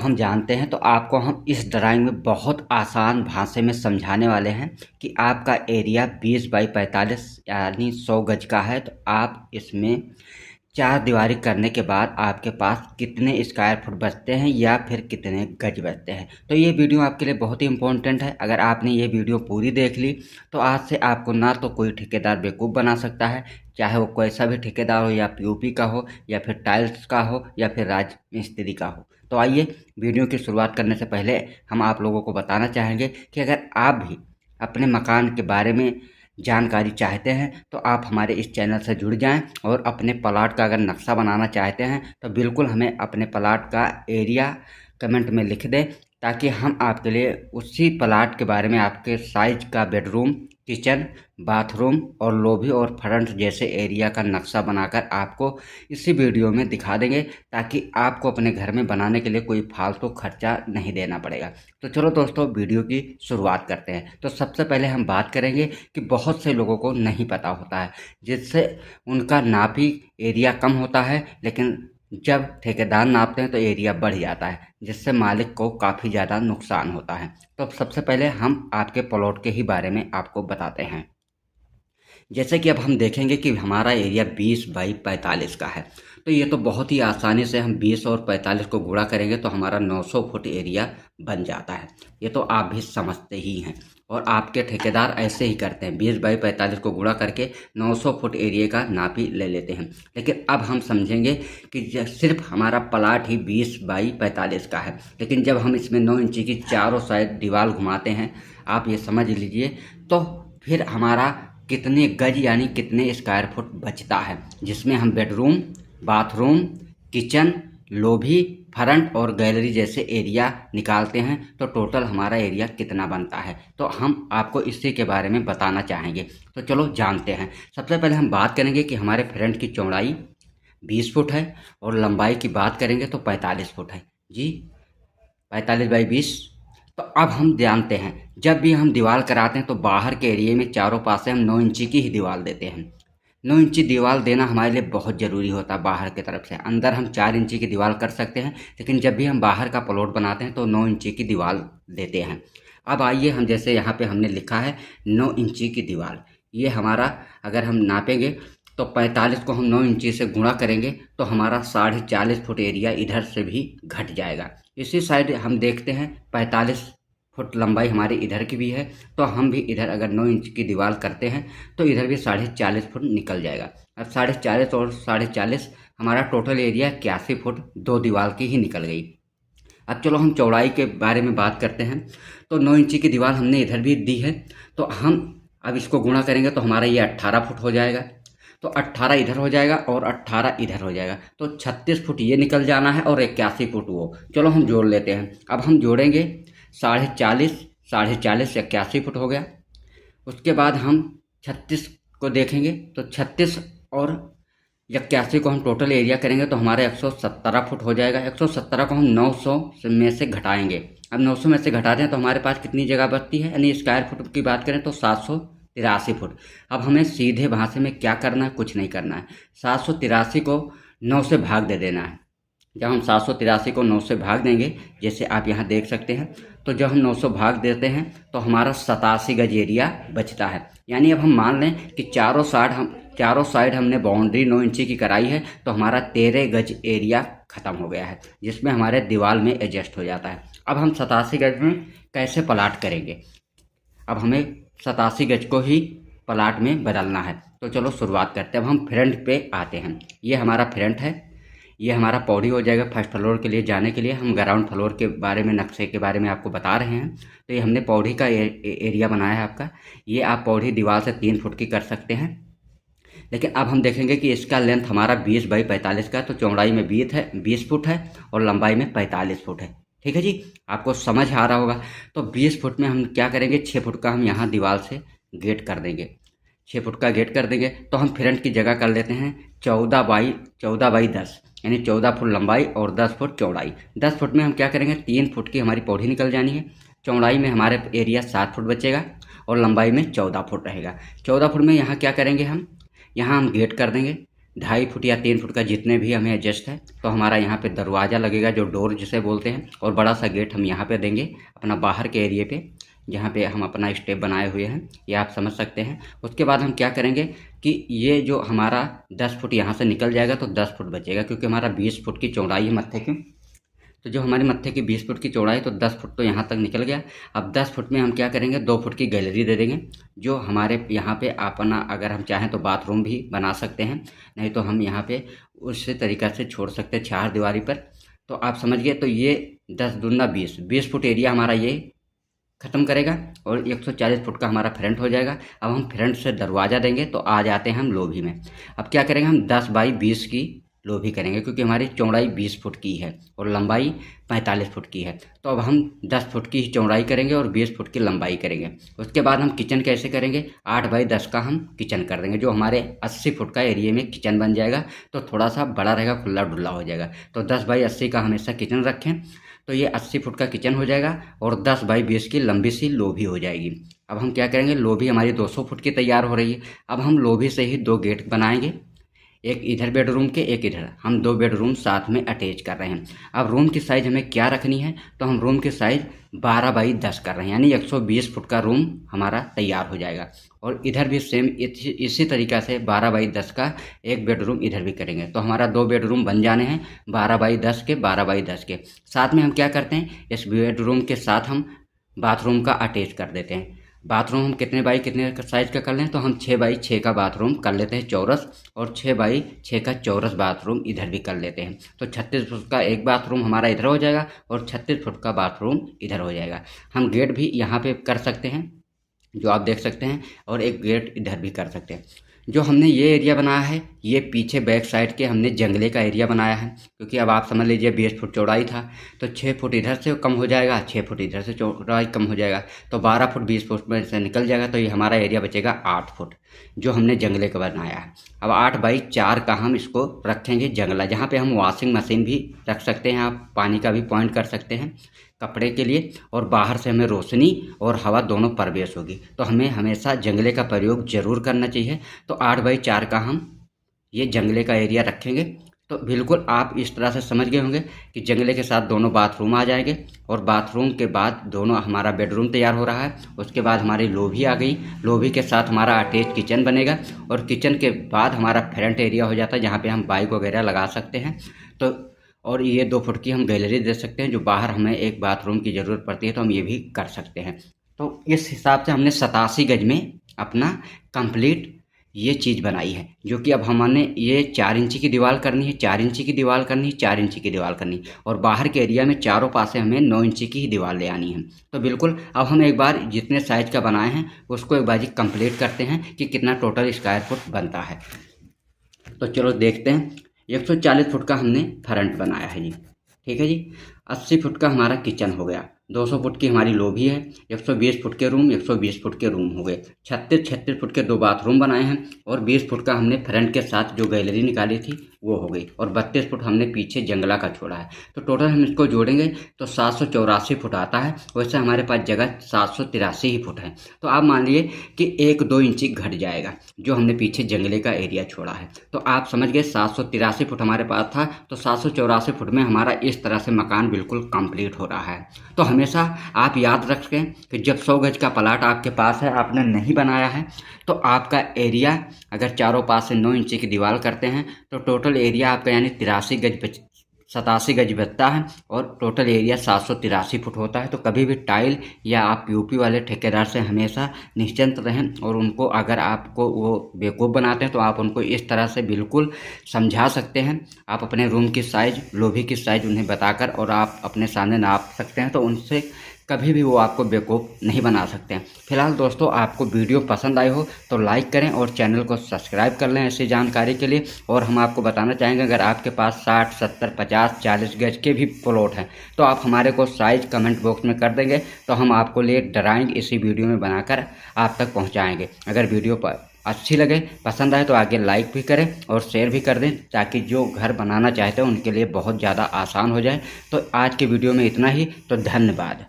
हम जानते हैं, तो आपको हम इस ड्राइंग में बहुत आसान भाषा में समझाने वाले हैं कि आपका एरिया 20 बाई 45 यानी 100 गज का है। तो आप इसमें चार दीवारी करने के बाद आपके पास कितने स्क्वायर फुट बचते हैं या फिर कितने गज बचते हैं। तो ये वीडियो आपके लिए बहुत ही इम्पोर्टेंट है। अगर आपने ये वीडियो पूरी देख ली तो आज से आपको ना तो कोई ठेकेदार बेवकूफ़ बना सकता है, चाहे वो कैसा भी ठेकेदार हो, या पीओपी का हो, या फिर टाइल्स का हो, या फिर राज मिस्त्री का हो। तो आइए, वीडियो की शुरुआत करने से पहले हम आप लोगों को बताना चाहेंगे कि अगर आप भी अपने मकान के बारे में जानकारी चाहते हैं तो आप हमारे इस चैनल से जुड़ जाएं, और अपने प्लाट का अगर नक्शा बनाना चाहते हैं तो बिल्कुल हमें अपने प्लाट का एरिया कमेंट में लिख दें, ताकि हम आपके लिए उसी प्लाट के बारे में आपके साइज का बेडरूम, किचन, बाथरूम और लॉबी और फ्रंट जैसे एरिया का नक्शा बनाकर आपको इसी वीडियो में दिखा देंगे, ताकि आपको अपने घर में बनाने के लिए कोई फालतू खर्चा नहीं देना पड़ेगा। तो चलो दोस्तों, वीडियो की शुरुआत करते हैं। तो सबसे पहले हम बात करेंगे कि बहुत से लोगों को नहीं पता होता है, जिससे उनका नापी एरिया कम होता है, लेकिन जब ठेकेदार नापते हैं तो एरिया बढ़ जाता है, जिससे मालिक को काफ़ी ज़्यादा नुकसान होता है। तो सबसे पहले हम आपके प्लॉट के ही बारे में आपको बताते हैं। जैसे कि अब हम देखेंगे कि हमारा एरिया 20 बाई 45 का है। तो ये तो बहुत ही आसानी से हम 20 और 45 को गुणा करेंगे तो हमारा 900 फुट एरिया बन जाता है। ये तो आप भी समझते ही हैं, और आपके ठेकेदार ऐसे ही करते हैं, 20 बाई 45 को गुणा करके 900 फुट एरिया का नापी ले लेते हैं। लेकिन अब हम समझेंगे कि सिर्फ हमारा प्लाट ही 20 बाई 45 का है, लेकिन जब हम इसमें 9 इंची की चारों साइड दीवार घुमाते हैं, आप ये समझ लीजिए, तो फिर हमारा कितने गज यानी कितने स्क्वायर फुट बचता है, जिसमें हम bedroom, bathroom, kitchen, lobby, front और गैलरी जैसे एरिया निकालते हैं तो टोटल हमारा एरिया कितना बनता है। तो हम आपको इसी के बारे में बताना चाहेंगे। तो चलो जानते हैं। सबसे पहले हम बात करेंगे कि हमारे फ्रंट की चौड़ाई 20 फुट है, और लंबाई की बात करेंगे तो 45 फुट है जी, 45 बाई 20। तो अब हम जानते हैं, जब भी हम दीवार कराते हैं तो बाहर के एरिया में चारों पासे हम 9 इंची की ही दीवार देते हैं। 9 इंची दीवार देना हमारे लिए बहुत ज़रूरी होता है बाहर की तरफ से। अंदर हम 4 इंची की दीवार कर सकते हैं, लेकिन जब भी हम बाहर का प्लॉट बनाते हैं तो 9 इंची की दीवार देते हैं। अब आइए, हम जैसे यहाँ पे हमने लिखा है 9 इंची की दीवार, ये हमारा अगर हम नापेंगे तो 45 को हम 9 इंची से गुणा करेंगे तो हमारा 40.5 फुट एरिया इधर से भी घट जाएगा। इसी साइड हम देखते हैं 45 फुट लंबाई हमारी इधर की भी है, तो हम भी इधर अगर 9 इंच की दीवार करते हैं तो इधर भी 40.5 फुट निकल जाएगा। अब 40.5 और 40.5 हमारा टोटल एरिया 81 फुट दो दीवार की ही निकल गई। अब चलो हम चौड़ाई के बारे में बात करते हैं। तो 9 इंची की दीवार हमने इधर भी दी है, तो हम अब इसको गुणा करेंगे तो हमारा ये 18 फुट हो जाएगा। तो 18 इधर हो जाएगा और 18 इधर हो जाएगा, तो 36 फुट ये निकल जाना है और 81 फुट वो। चलो हम जोड़ लेते हैं। अब हम जोड़ेंगे 40.5, 40.5 81 फुट हो गया। उसके बाद हम 36 को देखेंगे तो 36 और 81 को हम टोटल एरिया करेंगे तो हमारे 117 फुट हो जाएगा। 117 को हम 900 में से घटाएंगे। अब 900 में से घटाते हैं तो हमारे पास कितनी जगह बचती है, यानी स्क्वायर फुट की बात करें तो 783 फुट। अब हमें सीधे भाषा में क्या करना है, कुछ नहीं करना है। 783 को 9 से भाग दे देना है। जब हम 783 को 9 से भाग देंगे, जैसे आप यहाँ देख सकते हैं, तो जब हम 900 भाग देते हैं तो हमारा 87 गज एरिया बचता है। यानी अब हम मान लें कि चारों साइड हमने बाउंड्री 9 इंची की कराई है, तो हमारा 13 गज एरिया ख़त्म हो गया है, जिसमें हमारे दीवार में एडजस्ट हो जाता है। अब हम 87 गज में कैसे प्लाट करेंगे, अब हमें 87 गज को ही प्लाट में बदलना है। तो चलो शुरुआत करते हैं। अब हम फ्रंट पे आते हैं। ये हमारा फ्रंट है, ये हमारा पौड़ी हो जाएगा। फर्स्ट फ्लोर के लिए जाने के लिए हम ग्राउंड फ्लोर के बारे में, नक्शे के बारे में आपको बता रहे हैं। तो ये हमने पौड़ी का एरिया बनाया है आपका। ये आप पौड़ी दीवार से 3 फुट की कर सकते हैं, लेकिन अब हम देखेंगे कि इसका लेंथ हमारा 20 बाई 45 का, तो चौड़ाई में 20 फुट है और लंबाई में 45 फुट है। ठीक है जी, आपको समझ आ रहा होगा। तो 20 फुट में हम क्या करेंगे, 6 फुट का हम यहाँ दीवार से गेट कर देंगे। 6 फुट का गेट कर देंगे तो हम फ्रंट की जगह कर लेते हैं 14 बाई 10, यानी 14 फुट लंबाई और 10 फुट चौड़ाई। 10 फुट में हम क्या करेंगे, 3 फुट की हमारी पौड़ी निकल जानी है। चौड़ाई में हमारे एरिया 7 फुट बचेगा और लंबाई में 14 फुट रहेगा। 14 फुट में यहाँ क्या करेंगे, हम यहाँ हम गेट कर देंगे। 2.5 फुट या 3 फुट का जितने भी हमें एडजस्ट है। तो हमारा यहाँ पे दरवाज़ा लगेगा, जो डोर जिसे बोलते हैं, और बड़ा सा गेट हम यहाँ पे देंगे अपना बाहर के एरिए पे, जहाँ पे हम अपना स्टेप बनाए हुए हैं, ये आप समझ सकते हैं। उसके बाद हम क्या करेंगे कि ये जो हमारा 10 फुट यहाँ से निकल जाएगा तो 10 फुट बचेगा, क्योंकि हमारा 20 फुट की चौड़ाई है मत्थे की। तो जो हमारे मत्थे की 20 फुट की चौड़ाई, तो 10 फुट तो यहाँ तक निकल गया। अब 10 फुट में हम क्या करेंगे, 2 फुट की गैलरी दे देंगे, जो हमारे यहाँ पे अपना अगर हम चाहें तो बाथरूम भी बना सकते हैं, नहीं तो हम यहाँ पे उसी तरीक़ा से छोड़ सकते हैं 4 दीवारी पर। तो आप समझ गए। तो ये 10 दूना 20 फुट एरिया हमारा ये ख़त्म करेगा, और 140 फुट का हमारा फ्रंट हो जाएगा। अब हम फ्रंट से दरवाज़ा देंगे, तो आ जाते हैं हम लोभी में। अब क्या करेंगे, हम 10 बाई 20 की लोभी करेंगे, क्योंकि हमारी चौड़ाई 20 फुट की है और लंबाई 45 फुट की है। तो अब हम 10 फुट की चौड़ाई करेंगे और 20 फुट की लंबाई करेंगे। उसके बाद हम किचन कैसे करेंगे, 8 बाई 10 का हम किचन कर देंगे, जो हमारे 80 फुट का एरिया में किचन बन जाएगा। तो थोड़ा सा बड़ा रहेगा, खुला डुल्ला हो जाएगा। तो 10 बाई 80 का हमेशा किचन रखें, तो ये 80 फुट का किचन हो जाएगा, और 10 बाई 20 की लंबी सी लोभी हो जाएगी। अब हम क्या करेंगे, लोभी हमारी 200 फुट की तैयार हो रही है। अब हम लोभी से ही 2 गेट बनाएंगे, एक इधर बेडरूम के, एक इधर। हम 2 बेडरूम साथ में अटैच कर रहे हैं। अब रूम की साइज़ हमें क्या रखनी है, तो हम रूम की साइज़ 12 बाई 10 कर रहे हैं, यानी 120 फुट का रूम हमारा तैयार हो जाएगा। और इधर भी सेम इसी तरीक़ा से 12 बाई 10 का एक बेडरूम इधर भी करेंगे। तो हमारा 2 बेडरूम बन जाने हैं 12 बाई 10 के, 12 बाई 10 के। साथ में हम क्या करते हैं, इस बेडरूम के साथ हम बाथरूम का अटैच कर देते हैं। बाथरूम हम कितने बाई कितने साइज़ का कर लें, तो हम 6 बाई 6 का बाथरूम कर लेते हैं चौरस, और 6 बाई 6 का चौरस बाथरूम इधर भी कर लेते हैं। तो 36 फुट का एक बाथरूम हमारा इधर हो जाएगा, और 36 फुट का बाथरूम इधर हो जाएगा। हम गेट भी यहाँ पे कर सकते हैं, जो आप देख सकते हैं, और एक गेट इधर भी कर सकते हैं। जो हमने ये एरिया बनाया है, ये पीछे बैक साइड के हमने जंगले का एरिया बनाया है, क्योंकि अब आप समझ लीजिए 20 फुट चौड़ाई था, तो 6 फुट इधर से कम हो जाएगा, 6 फुट इधर से चौड़ाई कम हो जाएगा, तो 12 फुट 20 फुट में से निकल जाएगा। तो ये हमारा एरिया बचेगा 8 फुट, जो हमने जंगले का बनाया है। अब 8 बाई 4 का हम इसको रखेंगे जंगला, जहाँ पे हम वॉशिंग मशीन भी रख सकते हैं, आप पानी का भी पॉइंट कर सकते हैं कपड़े के लिए, और बाहर से हमें रोशनी और हवा दोनों प्रवेश होगी। तो हमें हमेशा जंगले का प्रयोग ज़रूर करना चाहिए। तो 8 बाई 4 का हम ये जंगले का एरिया रखेंगे। तो बिल्कुल आप इस तरह से समझ गए होंगे कि जंगले के साथ दोनों बाथरूम आ जाएंगे, और बाथरूम के बाद दोनों हमारा बेडरूम तैयार हो रहा है। उसके बाद हमारी लोभी आ गई, लोभी के साथ हमारा अटैच किचन बनेगा, और किचन के बाद हमारा फ्रंट एरिया हो जाता है, जहाँ पे हम बाइक वगैरह लगा सकते हैं। तो और ये 2 फुट की हम गैलरी दे सकते हैं, जो बाहर हमें एक बाथरूम की ज़रूरत पड़ती है, तो हम ये भी कर सकते हैं। तो इस हिसाब से हमने 87 गज में अपना कंप्लीट ये चीज़ बनाई है, जो कि अब हमने ये 4 इंची की दीवार करनी है, 4 इंची की दीवार करनी है, 4 इंची की दीवार करनी, और बाहर के एरिया में चारों पासे हमें 9 इंची की ही दीवार ले आनी है। तो बिल्कुल अब हम एक बार जितने साइज़ का बनाए हैं उसको एक बार कंप्लीट करते हैं कि कितना टोटल स्क्वायर फुट बनता है। तो चलो देखते हैं। 140 फुट का हमने फ्रंट बनाया है जी, ठीक है जी। 80 फुट का हमारा किचन हो गया, 200 फुट की हमारी लोभी है, 120 फुट के रूम, 120 फुट के रूम हो गए, 36 फुट के 2 बाथरूम बनाए हैं, और 20 फुट का हमने फ्रंट के साथ जो गैलरी निकाली थी वो हो गई, और 32 फुट हमने पीछे जंगला का छोड़ा है। तो टोटल हम इसको जोड़ेंगे तो 784 फुट आता है। वैसे हमारे पास जगह 783 ही फुट है। तो आप मान लीजिए कि 1-2 इंची घट जाएगा, जो हमने पीछे जंगले का एरिया छोड़ा है। तो आप समझ गए 783 फुट हमारे पास था, तो 784 फुट में हमारा इस तरह से मकान बिल्कुल कंप्लीट हो रहा है। तो हमेशा आप याद रखें कि जब 100 गज का प्लाट आपके पास है, आपने नहीं बनाया है, तो आपका एरिया अगर चारों पास से 9 इंची की दीवार करते हैं, तो टोटल एरिया आपका यानी 87 गज बचता है, और टोटल एरिया 783 फुट होता है। तो कभी भी टाइल या आप पीओपी वाले ठेकेदार से हमेशा निश्चिंत रहें, और उनको अगर आपको वो बेवकूफ़ बनाते हैं तो आप उनको इस तरह से बिल्कुल समझा सकते हैं। आप अपने रूम की साइज़, लोभी की साइज़ उन्हें बताकर, और आप अपने सामने नाप सकते हैं, तो उनसे कभी भी वो आपको बेवकूफ़ नहीं बना सकते हैं। फिलहाल दोस्तों, आपको वीडियो पसंद आई हो तो लाइक करें और चैनल को सब्सक्राइब कर लें ऐसी जानकारी के लिए। और हम आपको बताना चाहेंगे, अगर आपके पास 60, 70, 50, 40 गज के भी प्लॉट हैं, तो आप हमारे को साइज़ कमेंट बॉक्स में कर देंगे, तो हम आपको लिए ड्राइंग इसी वीडियो में बनाकर आप तक पहुँचाएँगे। अगर वीडियो पर अच्छी लगे, पसंद आए, तो आगे लाइक भी करें और शेयर भी कर दें, ताकि जो घर बनाना चाहते हैं उनके लिए बहुत ज़्यादा आसान हो जाए। तो आज की वीडियो में इतना ही। तो धन्यवाद।